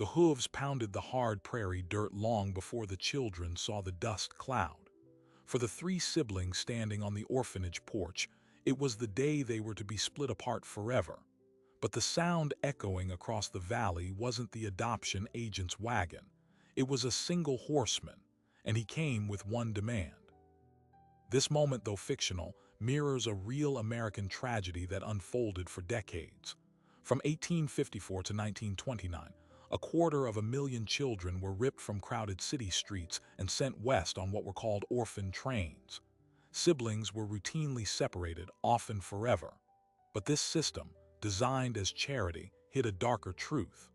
The hooves pounded the hard prairie dirt long before the children saw the dust cloud. For the three siblings standing on the orphanage porch, it was the day they were to be split apart forever. But the sound echoing across the valley wasn't the adoption agent's wagon. It was a single horseman, and he came with one demand. This moment, though fictional, mirrors a real American tragedy that unfolded for decades. From 1854 to 1929, 250,000 children were ripped from crowded city streets and sent west on what were called orphan trains. Siblings were routinely separated, often forever. But this system, designed as charity, hid a darker truth.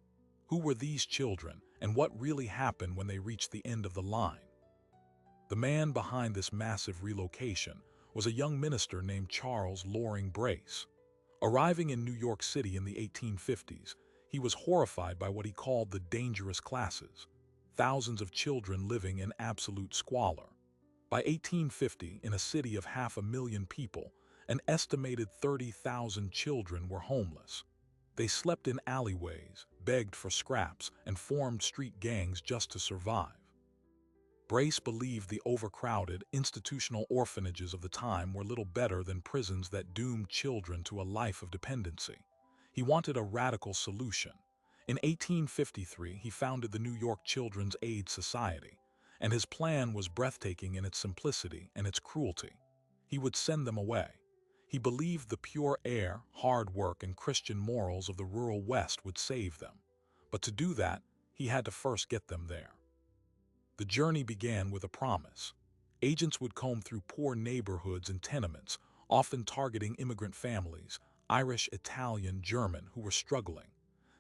Who were these children, and what really happened when they reached the end of the line? The man behind this massive relocation was a young minister named Charles Loring Brace. Arriving in New York City in the 1850s, he was horrified by what he called the dangerous classes, thousands of children living in absolute squalor. By 1850, in a city of 500,000 people, an estimated 30,000 children were homeless. They slept in alleyways, begged for scraps, and formed street gangs just to survive. Brace believed the overcrowded, institutional orphanages of the time were little better than prisons that doomed children to a life of dependency. He wanted a radical solution. In 1853, he founded the New York Children's Aid Society, and his plan was breathtaking in its simplicity and its cruelty. He would send them away. He believed the pure air, hard work, and Christian morals of the rural West would save them. But to do that, he had to first get them there. The journey began with a promise. Agents would comb through poor neighborhoods and tenements, often targeting immigrant families, Irish, Italian, German, who were struggling.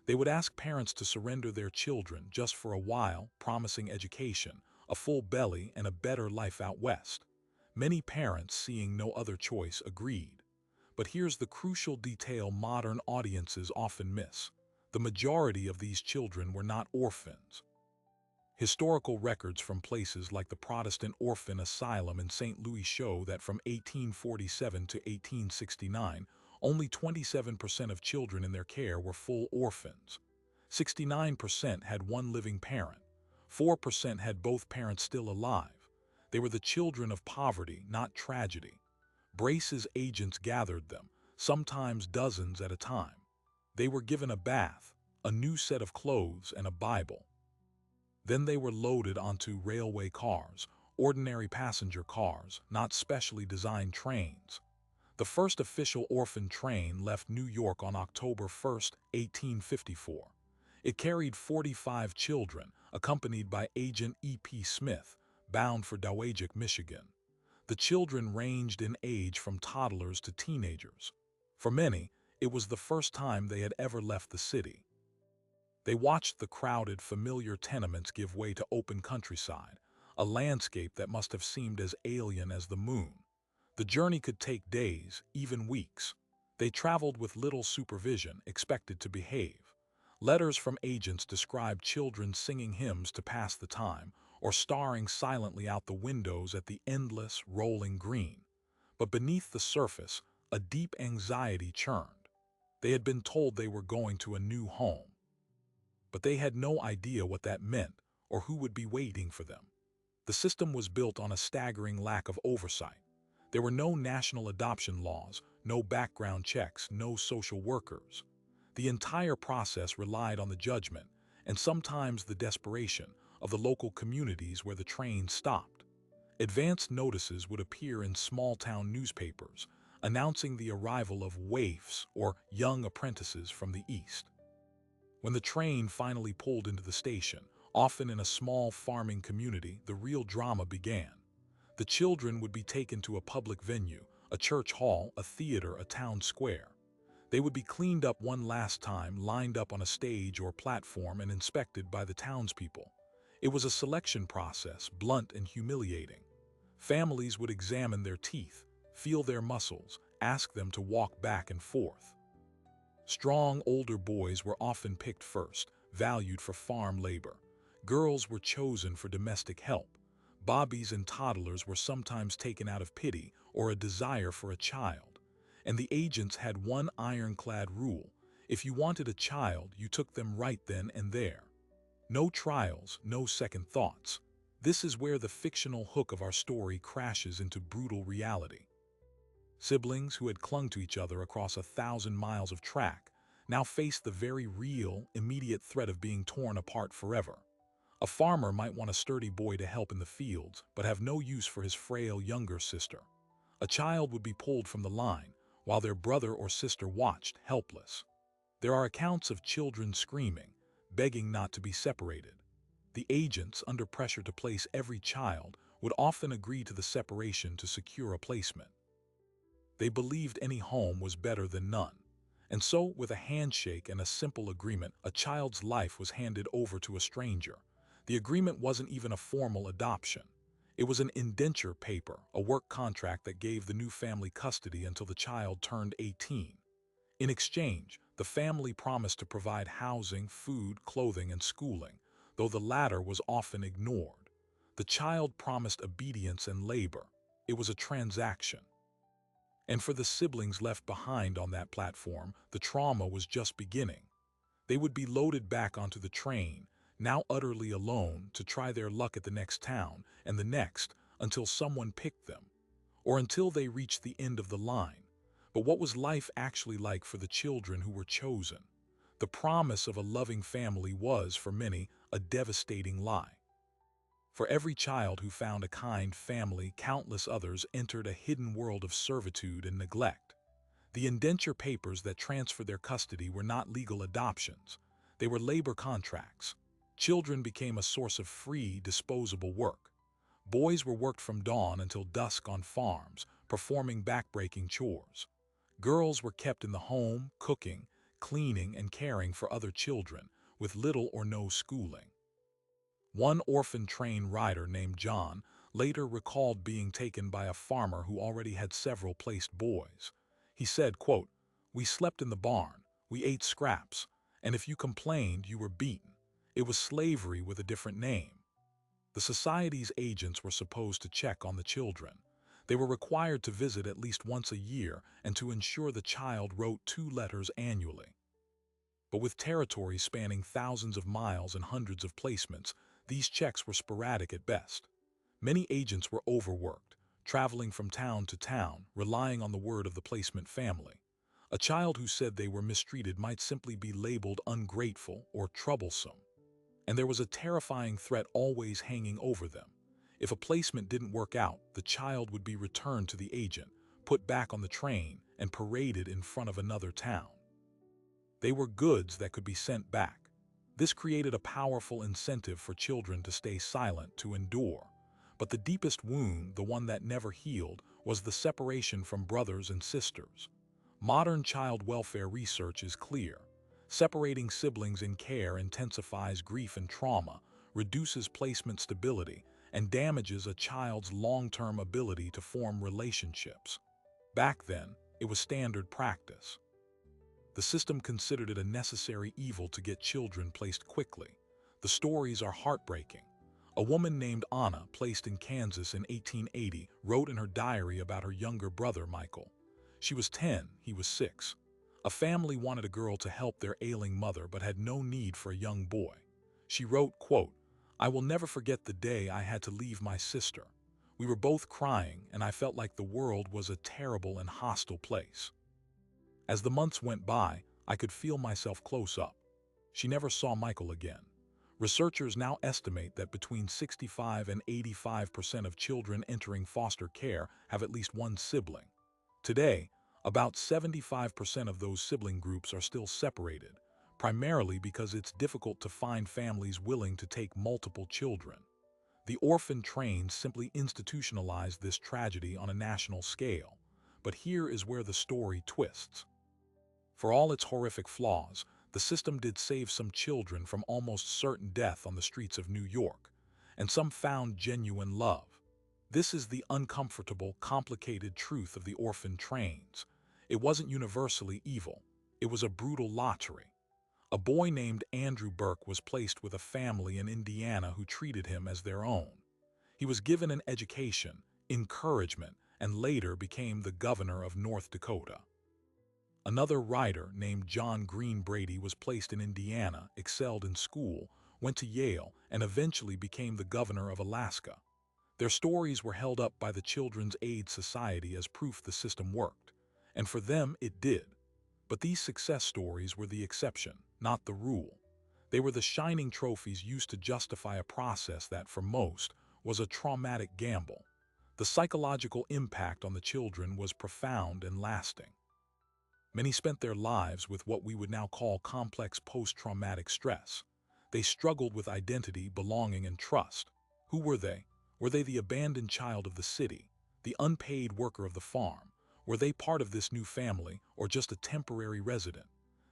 They would ask parents to surrender their children just for a while, promising education, a full belly, and a better life out west. Many parents, seeing no other choice, agreed. But here's the crucial detail modern audiences often miss. The majority of these children were not orphans. Historical records from places like the Protestant Orphan Asylum in St. Louis show that from 1847 to 1869, only 27% of children in their care were full orphans. 69% had one living parent. 4% had both parents still alive. They were the children of poverty, not tragedy. Brace's agents gathered them, sometimes dozens at a time. They were given a bath, a new set of clothes, and a Bible. Then they were loaded onto railway cars, ordinary passenger cars, not specially designed trains. The first official orphan train left New York on October 1, 1854. It carried 45 children, accompanied by Agent E.P. Smith, bound for Dowagiac, Michigan. The children ranged in age from toddlers to teenagers. For many, it was the first time they had ever left the city. They watched the crowded, familiar tenements give way to open countryside, a landscape that must have seemed as alien as the moon. The journey could take days, even weeks. They traveled with little supervision, expected to behave. Letters from agents described children singing hymns to pass the time, or staring silently out the windows at the endless, rolling green. But beneath the surface, a deep anxiety churned. They had been told they were going to a new home. But they had no idea what that meant or who would be waiting for them. The system was built on a staggering lack of oversight. There were no national adoption laws, no background checks, no social workers. The entire process relied on the judgment, and sometimes the desperation, of the local communities where the train stopped. Advance notices would appear in small-town newspapers, announcing the arrival of waifs or young apprentices from the East. When the train finally pulled into the station, often in a small farming community, the real drama began. The children would be taken to a public venue, a church hall, a theater, a town square. They would be cleaned up one last time, lined up on a stage or platform, and inspected by the townspeople. It was a selection process, blunt and humiliating. Families would examine their teeth, feel their muscles, ask them to walk back and forth. Strong, older boys were often picked first, valued for farm labor. Girls were chosen for domestic help. Bobbies and toddlers were sometimes taken out of pity or a desire for a child. And the agents had one ironclad rule: if you wanted a child, you took them right then and there. No trials, no second thoughts. This is where the fictional hook of our story crashes into brutal reality. Siblings who had clung to each other across 1,000 miles of track now faced the very real, immediate threat of being torn apart forever. A farmer might want a sturdy boy to help in the fields, but have no use for his frail younger sister. A child would be pulled from the line, while their brother or sister watched, helpless. There are accounts of children screaming, begging not to be separated. The agents, under pressure to place every child, would often agree to the separation to secure a placement. They believed any home was better than none. And so, with a handshake and a simple agreement, a child's life was handed over to a stranger. The agreement wasn't even a formal adoption. It was an indenture paper, a work contract that gave the new family custody until the child turned 18. In exchange, the family promised to provide housing, food, clothing, and schooling, though the latter was often ignored. The child promised obedience and labor. It was a transaction. And for the siblings left behind on that platform, the trauma was just beginning. They would be loaded back onto the train, now utterly alone, to try their luck at the next town and the next, until someone picked them, or until they reached the end of the line. But what was life actually like for the children who were chosen? The promise of a loving family was, for many, a devastating lie. For every child who found a kind family, countless others entered a hidden world of servitude and neglect. The indenture papers that transferred their custody were not legal adoptions. They were labor contracts. Children became a source of free, disposable work. Boys were worked from dawn until dusk on farms, performing backbreaking chores. Girls were kept in the home, cooking, cleaning, and caring for other children, with little or no schooling. One orphan train rider named John later recalled being taken by a farmer who already had several placed boys. He said, quote, "We slept in the barn, we ate scraps, and if you complained, you were beaten. It was slavery with a different name." The society's agents were supposed to check on the children. They were required to visit at least once a year and to ensure the child wrote 2 letters annually. But with territories spanning thousands of miles and hundreds of placements, these checks were sporadic at best. Many agents were overworked, traveling from town to town, relying on the word of the placement family. A child who said they were mistreated might simply be labeled ungrateful or troublesome. And there was a terrifying threat always hanging over them. If a placement didn't work out, the child would be returned to the agent, put back on the train, and paraded in front of another town. They were goods that could be sent back. This created a powerful incentive for children to stay silent, to endure. But the deepest wound, the one that never healed, was the separation from brothers and sisters. Modern child welfare research is clear. Separating siblings in care intensifies grief and trauma, reduces placement stability, and damages a child's long-term ability to form relationships. Back then, it was standard practice. The system considered it a necessary evil to get children placed quickly. The stories are heartbreaking. A woman named Anna, placed in Kansas in 1880, wrote in her diary about her younger brother, Michael. She was 10, he was 6. A family wanted a girl to help their ailing mother but had no need for a young boy. She wrote, quote, "I will never forget the day I had to leave my sister. We were both crying, and I felt like the world was a terrible and hostile place." As the months went by, I could feel myself close up. She never saw Michael again. Researchers now estimate that between 65 and 85% of children entering foster care have at least one sibling. Today, about 75% of those sibling groups are still separated, primarily because it's difficult to find families willing to take multiple children. The orphan train simply institutionalized this tragedy on a national scale. But here is where the story twists. For all its horrific flaws, the system did save some children from almost certain death on the streets of New York, and some found genuine love. This is the uncomfortable, complicated truth of the orphan trains. It wasn't universally evil. It was a brutal lottery. A boy named Andrew Burke was placed with a family in Indiana who treated him as their own. He was given an education, encouragement, and later became the governor of North Dakota. Another writer named John Green Brady was placed in Indiana, excelled in school, went to Yale, and eventually became the governor of Alaska. Their stories were held up by the Children's Aid Society as proof the system worked. And for them, it did. But these success stories were the exception, not the rule. They were the shining trophies used to justify a process that, for most, was a traumatic gamble. The psychological impact on the children was profound and lasting. Many spent their lives with what we would now call complex post-traumatic stress. They struggled with identity, belonging, and trust. Who were they? Were they the abandoned child of the city, the unpaid worker of the farm? Were they part of this new family, or just a temporary resident?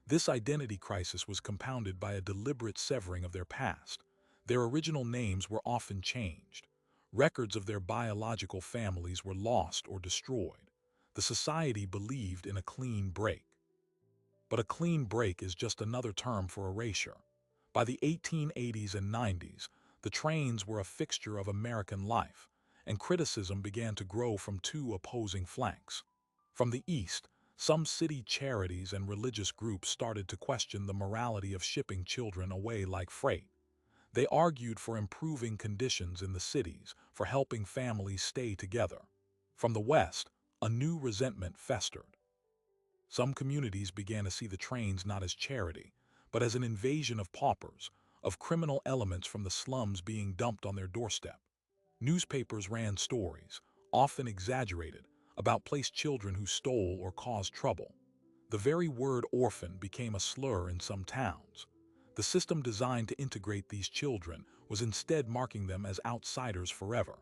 This identity crisis was compounded by a deliberate severing of their past. Their original names were often changed. Records of their biological families were lost or destroyed. The society believed in a clean break. But a clean break is just another term for erasure. By the 1880s and 90s, the trains were a fixture of American life, and criticism began to grow from two opposing flanks. From the East, some city charities and religious groups started to question the morality of shipping children away like freight. They argued for improving conditions in the cities, for helping families stay together. From the West, a new resentment festered. Some communities began to see the trains not as charity, but as an invasion of paupers, of criminal elements from the slums being dumped on their doorstep. Newspapers ran stories, often exaggerated, about placed children who stole or caused trouble. The very word orphan became a slur in some towns. The system designed to integrate these children was instead marking them as outsiders forever.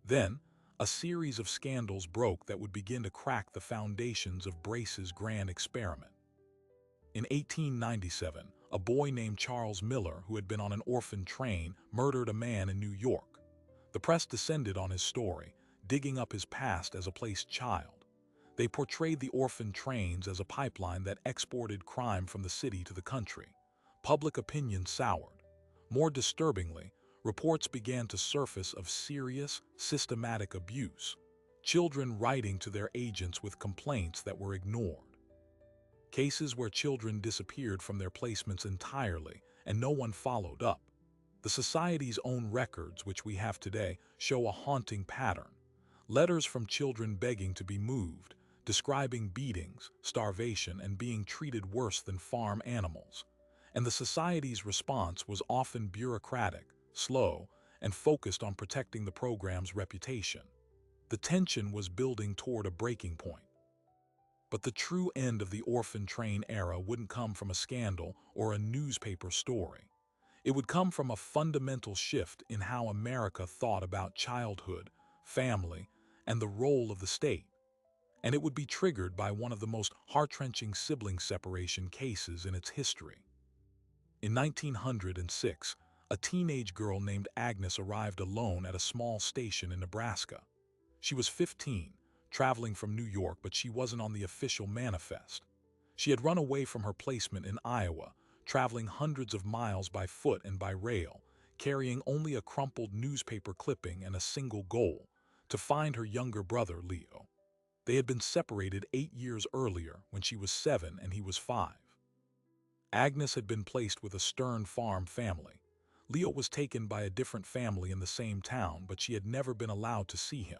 Then, a series of scandals broke that would begin to crack the foundations of Brace's grand experiment. In 1897, a boy named Charles Miller, who had been on an orphan train, murdered a man in New York. The press descended on his story, digging up his past as a placed child. They portrayed the orphan trains as a pipeline that exported crime from the city to the country. Public opinion soured. More disturbingly, reports began to surface of serious, systematic abuse, children writing to their agents with complaints that were ignored. Cases where children disappeared from their placements entirely and no one followed up. The Society's own records, which we have today, show a haunting pattern. Letters from children begging to be moved, describing beatings, starvation, and being treated worse than farm animals. And the Society's response was often bureaucratic, slow, and focused on protecting the program's reputation. The tension was building toward a breaking point. But the true end of the orphan train era wouldn't come from a scandal or a newspaper story. It would come from a fundamental shift in how America thought about childhood, family, and the role of the state. And it would be triggered by one of the most heart-wrenching sibling separation cases in its history. In 1906, a teenage girl named Agnes arrived alone at a small station in Nebraska. She was 15, traveling from New York, but she wasn't on the official manifest. She had run away from her placement in Iowa, traveling hundreds of miles by foot and by rail, carrying only a crumpled newspaper clipping and a single goal: to find her younger brother, Leo. They had been separated 8 years earlier when she was 7 and he was 5. Agnes had been placed with a stern farm family. Leo was taken by a different family in the same town, but she had never been allowed to see him.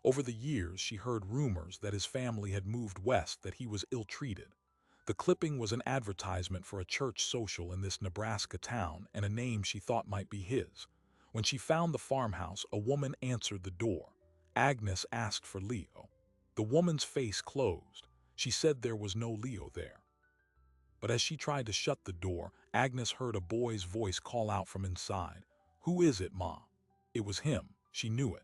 Over the years, she heard rumors that his family had moved west, that he was ill-treated. The clipping was an advertisement for a church social in this Nebraska town and a name she thought might be his. When she found the farmhouse, a woman answered the door. Agnes asked for Leo. The woman's face closed. She said there was no Leo there. But as she tried to shut the door, Agnes heard a boy's voice call out from inside. "Who is it, Ma?" It was him. She knew it.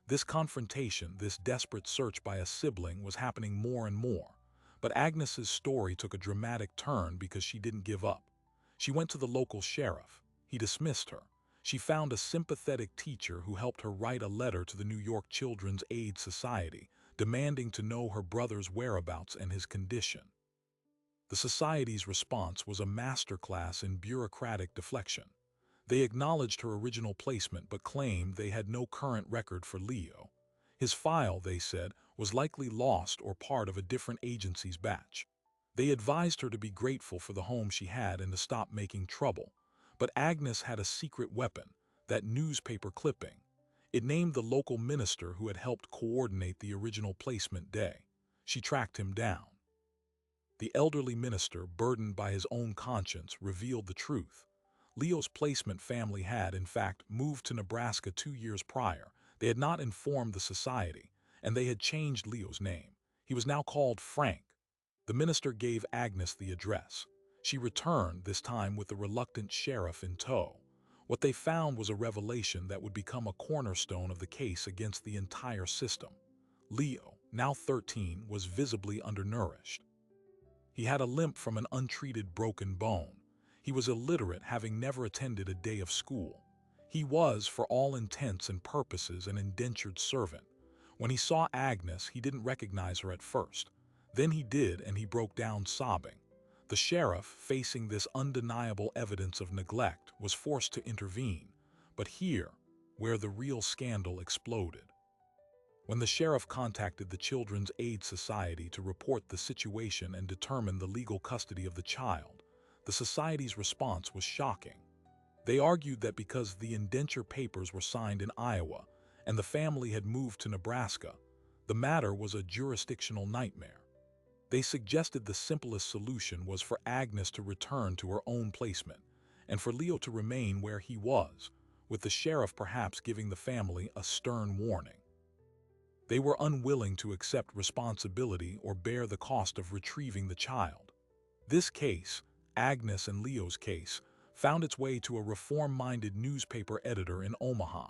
This confrontation, this desperate search by a sibling, was happening more and more. But Agnes's story took a dramatic turn because she didn't give up. She went to the local sheriff. He dismissed her. She found a sympathetic teacher who helped her write a letter to the New York Children's Aid Society, demanding to know her brother's whereabouts and his condition. The Society's response was a masterclass in bureaucratic deflection. They acknowledged her original placement but claimed they had no current record for Leo. His file, they said, was likely lost or part of a different agency's batch. They advised her to be grateful for the home she had and to stop making trouble. But Agnes had a secret weapon, that newspaper clipping. It named the local minister who had helped coordinate the original placement day. She tracked him down. The elderly minister, burdened by his own conscience, revealed the truth. Leo's placement family had, in fact, moved to Nebraska 2 years prior. They had not informed the society, and they had changed Leo's name. He was now called Frank. The minister gave Agnes the address. She returned, this time with the reluctant sheriff in tow. What they found was a revelation that would become a cornerstone of the case against the entire system. Leo, now 13, was visibly undernourished. He had a limp from an untreated broken bone. He was illiterate, having never attended a day of school. He was, for all intents and purposes, an indentured servant. When he saw Agnes, he didn't recognize her at first. Then he did, and he broke down sobbing. The sheriff, facing this undeniable evidence of neglect, was forced to intervene. But here, where the real scandal exploded. When the sheriff contacted the Children's Aid Society to report the situation and determine the legal custody of the child, the society's response was shocking. They argued that because the indenture papers were signed in Iowa and the family had moved to Nebraska, the matter was a jurisdictional nightmare. They suggested the simplest solution was for Agnes to return to her own placement and for Leo to remain where he was, with the sheriff perhaps giving the family a stern warning. They were unwilling to accept responsibility or bear the cost of retrieving the child. This case, Agnes and Leo's case, found its way to a reform-minded newspaper editor in Omaha.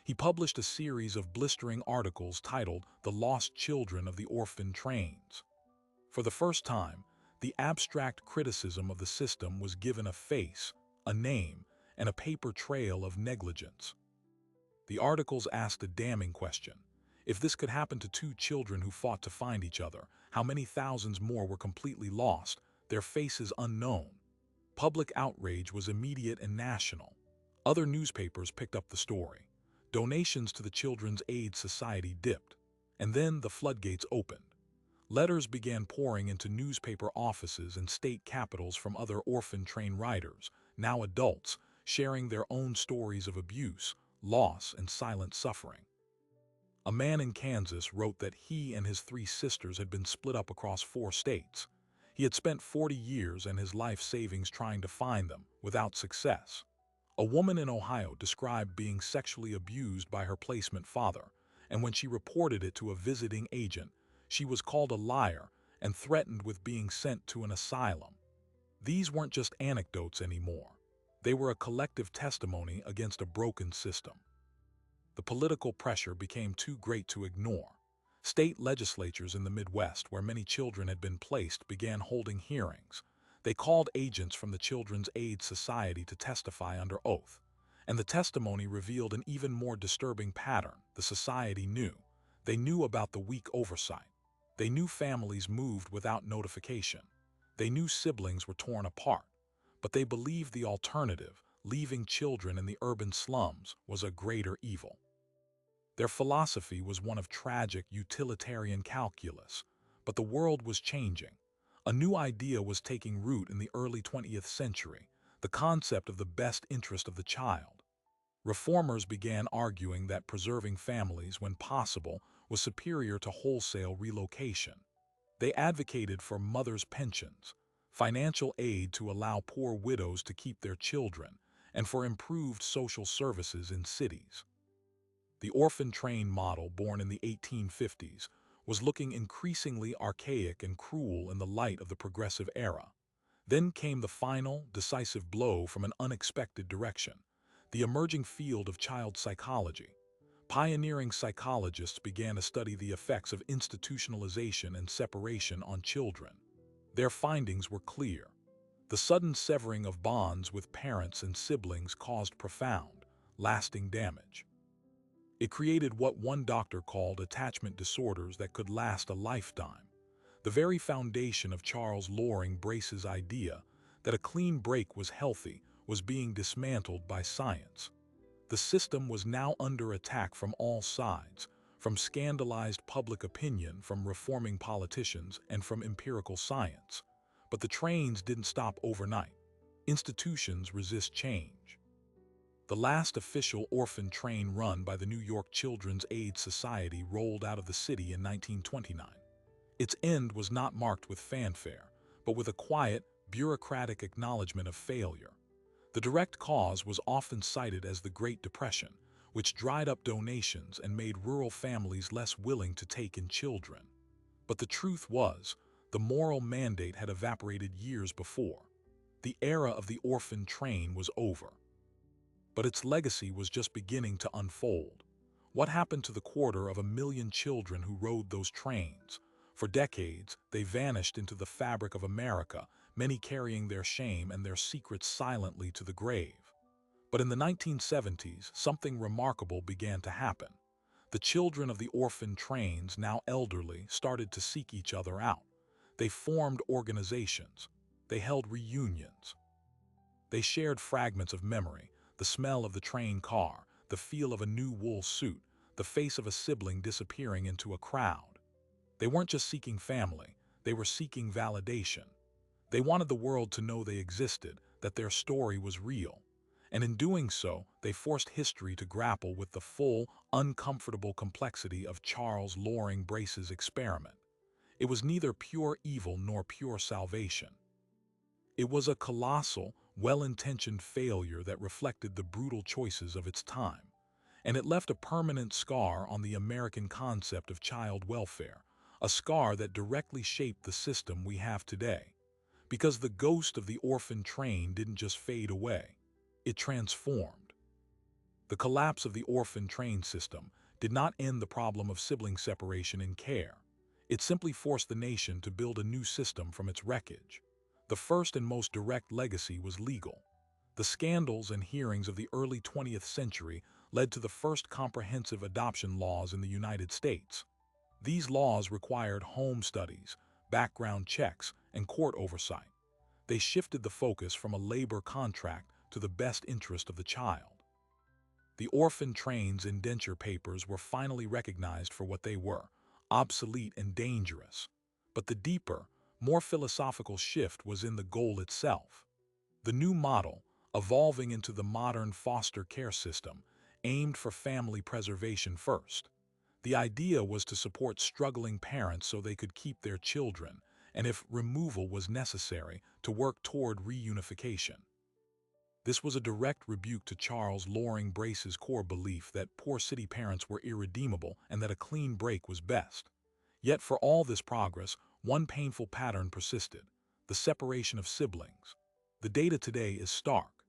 He published a series of blistering articles titled "The Lost Children of the Orphan Trains." For the first time, the abstract criticism of the system was given a face, a name, and a paper trail of negligence. The articles asked a damning question. If this could happen to two children who fought to find each other, how many thousands more were completely lost, their faces unknown? Public outrage was immediate and national. Other newspapers picked up the story. Donations to the Children's Aid Society dipped. And then the floodgates opened. Letters began pouring into newspaper offices and state capitals from other orphan train riders, now adults, sharing their own stories of abuse, loss, and silent suffering. A man in Kansas wrote that he and his 3 sisters had been split up across 4 states. He had spent 40 years and his life savings trying to find them, without success. A woman in Ohio described being sexually abused by her placement father, and when she reported it to a visiting agent, she was called a liar and threatened with being sent to an asylum. These weren't just anecdotes anymore. They were a collective testimony against a broken system. The political pressure became too great to ignore. State legislatures in the Midwest, where many children had been placed, began holding hearings. They called agents from the Children's Aid Society to testify under oath. And the testimony revealed an even more disturbing pattern. The society knew. They knew about the weak oversight. They knew families moved without notification. They knew siblings were torn apart. But they believed the alternative, leaving children in the urban slums, was a greater evil. Their philosophy was one of tragic utilitarian calculus, but the world was changing. A new idea was taking root in the early 20th century, the concept of the best interest of the child. Reformers began arguing that preserving families, when possible, was superior to wholesale relocation. They advocated for mothers' pensions, financial aid to allow poor widows to keep their children, and for improved social services in cities. The orphan train model, born in the 1850s, was looking increasingly archaic and cruel in the light of the progressive era. Then came the final, decisive blow from an unexpected direction: the emerging field of child psychology. Pioneering psychologists began to study the effects of institutionalization and separation on children. Their findings were clear. The sudden severing of bonds with parents and siblings caused profound, lasting damage. It created what one doctor called attachment disorders that could last a lifetime. The very foundation of Charles Loring Brace's idea that a clean break was healthy was being dismantled by science. The system was now under attack from all sides, from scandalized public opinion, from reforming politicians, and from empirical science. But the trains didn't stop overnight. Institutions resist change. The last official orphan train run by the New York Children's Aid Society rolled out of the city in 1929. Its end was not marked with fanfare, but with a quiet, bureaucratic acknowledgement of failure. The direct cause was often cited as the Great Depression, which dried up donations and made rural families less willing to take in children. But the truth was, the moral mandate had evaporated years before. The era of the orphan train was over. But its legacy was just beginning to unfold. What happened to the 250,000 children who rode those trains? For decades, they vanished into the fabric of America, many carrying their shame and their secrets silently to the grave. But in the 1970s, something remarkable began to happen. The children of the orphan trains, now elderly, started to seek each other out. They formed organizations. They held reunions. They shared fragments of memory, the smell of the train car, the feel of a new wool suit, the face of a sibling disappearing into a crowd. They weren't just seeking family, they were seeking validation. They wanted the world to know they existed, that their story was real. And in doing so, they forced history to grapple with the full, uncomfortable complexity of Charles Loring Brace's experiment. It was neither pure evil nor pure salvation. It was a colossal, well-intentioned failure that reflected the brutal choices of its time. And it left a permanent scar on the American concept of child welfare, a scar that directly shaped the system we have today. Because the ghost of the orphan train didn't just fade away, it transformed. The collapse of the orphan train system did not end the problem of sibling separation in care. It simply forced the nation to build a new system from its wreckage. The first and most direct legacy was legal. The scandals and hearings of the early 20th century led to the first comprehensive adoption laws in the United States. These laws required home studies, background checks, and court oversight. They shifted the focus from a labor contract to the best interest of the child. The orphan train's indenture papers were finally recognized for what they were, obsolete and dangerous. But the deeper, more philosophical shift was in the goal itself. The new model, evolving into the modern foster care system, aimed for family preservation first. The idea was to support struggling parents so they could keep their children, and if removal was necessary, to work toward reunification. This was a direct rebuke to Charles Loring Brace's core belief that poor city parents were irredeemable and that a clean break was best. Yet for all this progress, one painful pattern persisted: the separation of siblings. The data today is stark.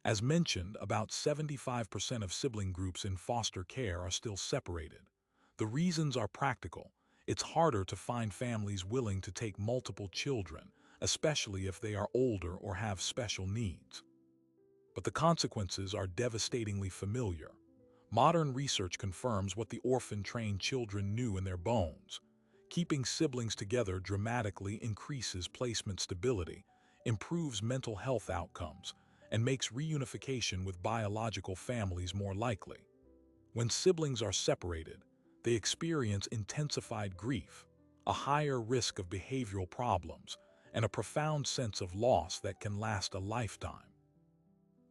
As mentioned, about 75% of sibling groups in foster care are still separated. The reasons are practical. It's harder to find families willing to take multiple children, especially if they are older or have special needs. But the consequences are devastatingly familiar. Modern research confirms what the orphan-trained children knew in their bones. Keeping siblings together dramatically increases placement stability, improves mental health outcomes, and makes reunification with biological families more likely. When siblings are separated, they experience intensified grief, a higher risk of behavioral problems, and a profound sense of loss that can last a lifetime.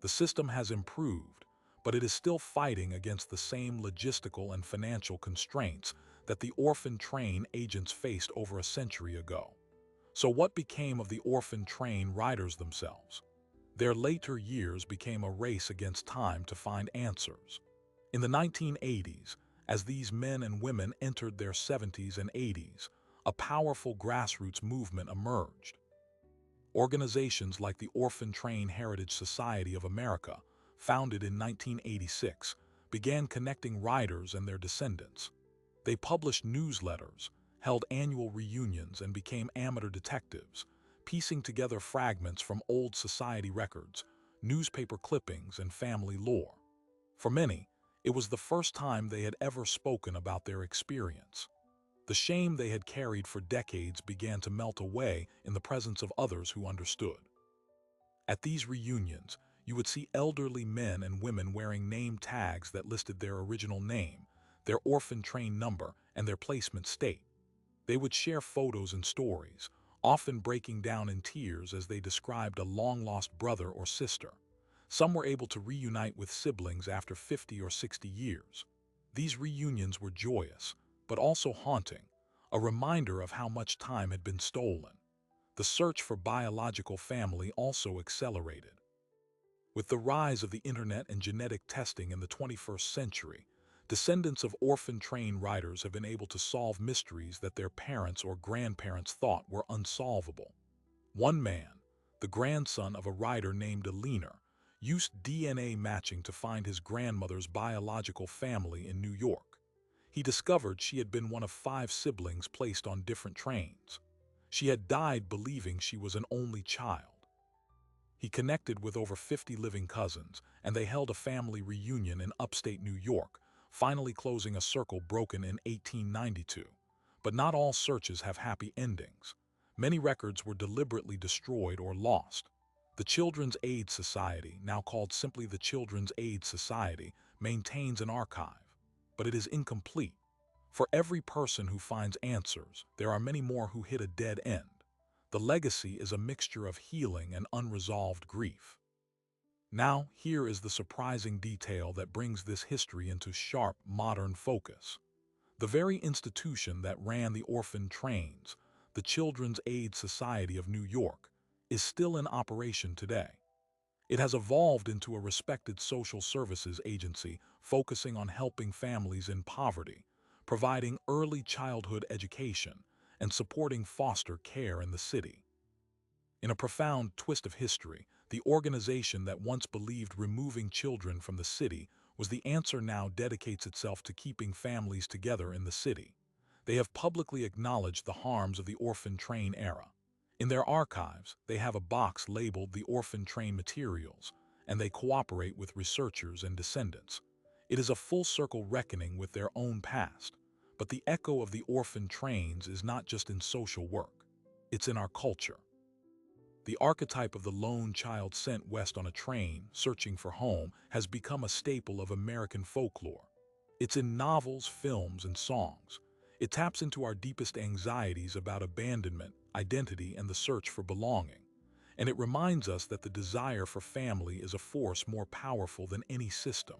The system has improved, but it is still fighting against the same logistical and financial constraints that the orphan train agents faced over a century ago. So what became of the orphan train riders themselves? Their later years became a race against time to find answers. In the 1980s, as these men and women entered their 70s and 80s, a powerful grassroots movement emerged. Organizations like the Orphan Train Heritage Society of America, founded in 1986, began connecting riders and their descendants. They published newsletters, held annual reunions, and became amateur detectives, piecing together fragments from old society records, newspaper clippings, and family lore. For many, it was the first time they had ever spoken about their experience. The shame they had carried for decades began to melt away in the presence of others who understood. At these reunions, you would see elderly men and women wearing name tags that listed their original name, their orphan train number, and their placement state. They would share photos and stories, often breaking down in tears as they described a long-lost brother or sister. Some were able to reunite with siblings after 50 or 60 years. These reunions were joyous, but also haunting, a reminder of how much time had been stolen. The search for biological family also accelerated. With the rise of the internet and genetic testing in the 21st century, descendants of orphan train riders have been able to solve mysteries that their parents or grandparents thought were unsolvable. One man, the grandson of a rider named Aliner, used DNA matching to find his grandmother's biological family in New York. He discovered she had been one of 5 siblings placed on different trains. She had died believing she was an only child. He connected with over 50 living cousins, and they held a family reunion in upstate New York, finally closing a circle broken in 1892. But not all searches have happy endings. Many records were deliberately destroyed or lost. The Children's Aid Society, now called simply the Children's Aid Society, maintains an archive, but it is incomplete. For every person who finds answers, there are many more who hit a dead end. The legacy is a mixture of healing and unresolved grief. Now, here is the surprising detail that brings this history into sharp, modern focus. The very institution that ran the orphan trains, the Children's Aid Society of New York, is still in operation today. It has evolved into a respected social services agency focusing on helping families in poverty, providing early childhood education, and supporting foster care in the city. In a profound twist of history, the organization that once believed removing children from the city was the answer now dedicates itself to keeping families together in the city. They have publicly acknowledged the harms of the orphan train era. In their archives, they have a box labeled the orphan train materials, and they cooperate with researchers and descendants. It is a full-circle reckoning with their own past. But the echo of the orphan trains is not just in social work. It's in our culture. The archetype of the lone child sent west on a train, searching for home, has become a staple of American folklore. It's in novels, films, and songs. It taps into our deepest anxieties about abandonment, identity, and the search for belonging. And it reminds us that the desire for family is a force more powerful than any system.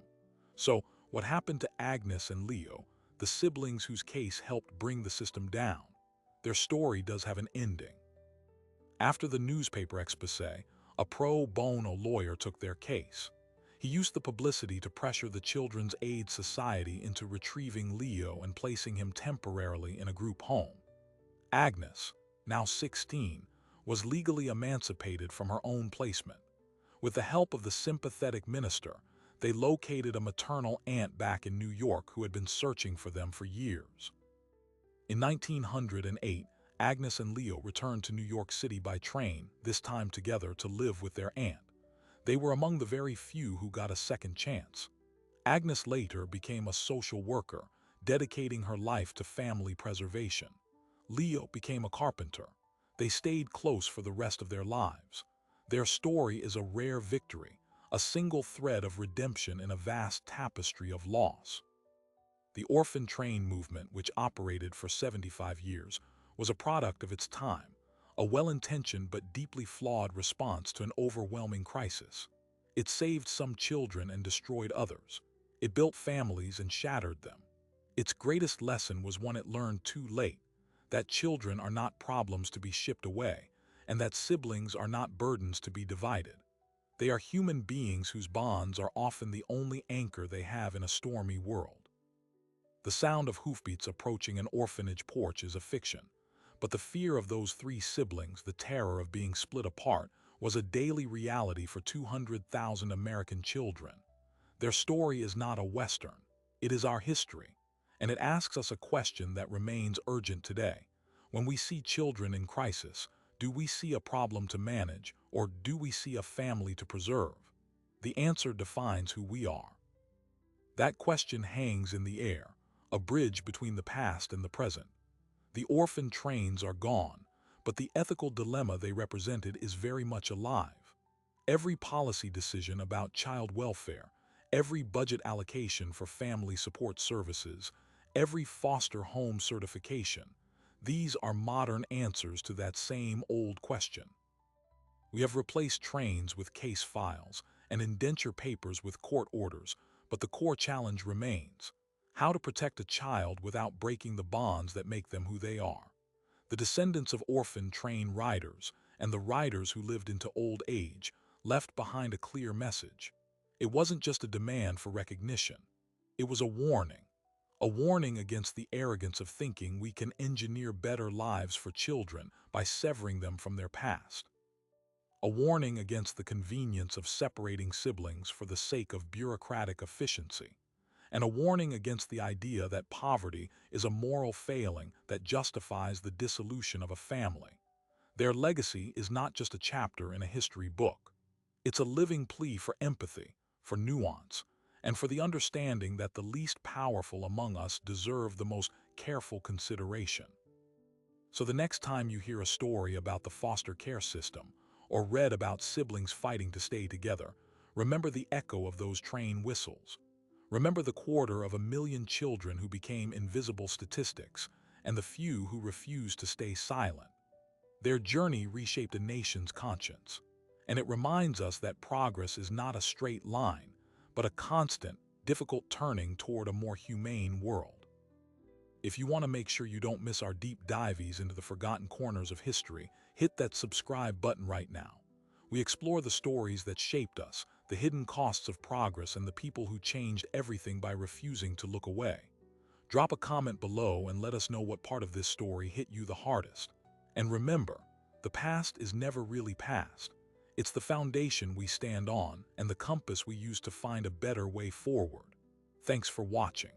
So, what happened to Agnes and Leo, the siblings whose case helped bring the system down? Their story does have an ending. After the newspaper expose, a pro bono lawyer took their case. He used the publicity to pressure the Children's Aid Society into retrieving Leo and placing him temporarily in a group home. Agnes, now 16, was legally emancipated from her own placement. With the help of the sympathetic minister, they located a maternal aunt back in New York who had been searching for them for years. In 1908, Agnes and Leo returned to New York City by train, this time together to live with their aunt. They were among the very few who got a second chance. Agnes later became a social worker, dedicating her life to family preservation. Leo became a carpenter. They stayed close for the rest of their lives. Their story is a rare victory, a single thread of redemption in a vast tapestry of loss. The orphan train movement, which operated for 75 years, was a product of its time, a well-intentioned but deeply flawed response to an overwhelming crisis. It saved some children and destroyed others. It built families and shattered them. Its greatest lesson was one it learned too late, that children are not problems to be shipped away, and that siblings are not burdens to be divided. They are human beings whose bonds are often the only anchor they have in a stormy world. The sound of hoofbeats approaching an orphanage porch is a fiction, but the fear of those 3 siblings, the terror of being split apart, was a daily reality for 200,000 American children. Their story is not a Western. It is our history, and it asks us a question that remains urgent today. When we see children in crisis, do we see a problem to manage, or do we see a family to preserve? The answer defines who we are. That question hangs in the air, a bridge between the past and the present. The orphan trains are gone, but the ethical dilemma they represented is very much alive. Every policy decision about child welfare, every budget allocation for family support services, every foster home certification, These are modern answers to that same old question. We have replaced trains with case files and indenture papers with court orders, but the core challenge remains: how to protect a child without breaking the bonds that make them who they are. The descendants of orphan train riders and the riders who lived into old age left behind a clear message. It wasn't just a demand for recognition. It was a warning against the arrogance of thinking we can engineer better lives for children by severing them from their past. A warning against the convenience of separating siblings for the sake of bureaucratic efficiency, and a warning against the idea that poverty is a moral failing that justifies the dissolution of a family. Their legacy is not just a chapter in a history book. It's a living plea for empathy, for nuance, and for the understanding that the least powerful among us deserve the most careful consideration. So the next time you hear a story about the foster care system, or read about siblings fighting to stay together, remember the echo of those train whistles. Remember the 250,000 children who became invisible statistics, and the few who refused to stay silent. Their journey reshaped a nation's conscience, and it reminds us that progress is not a straight line, but a constant, difficult turning toward a more humane world. If you want to make sure you don't miss our deep dives into the forgotten corners of history, hit that subscribe button right now. We explore the stories that shaped us, the hidden costs of progress, and the people who changed everything by refusing to look away. Drop a comment below and let us know what part of this story hit you the hardest. And remember, the past is never really past. It's the foundation we stand on and the compass we use to find a better way forward. Thanks for watching.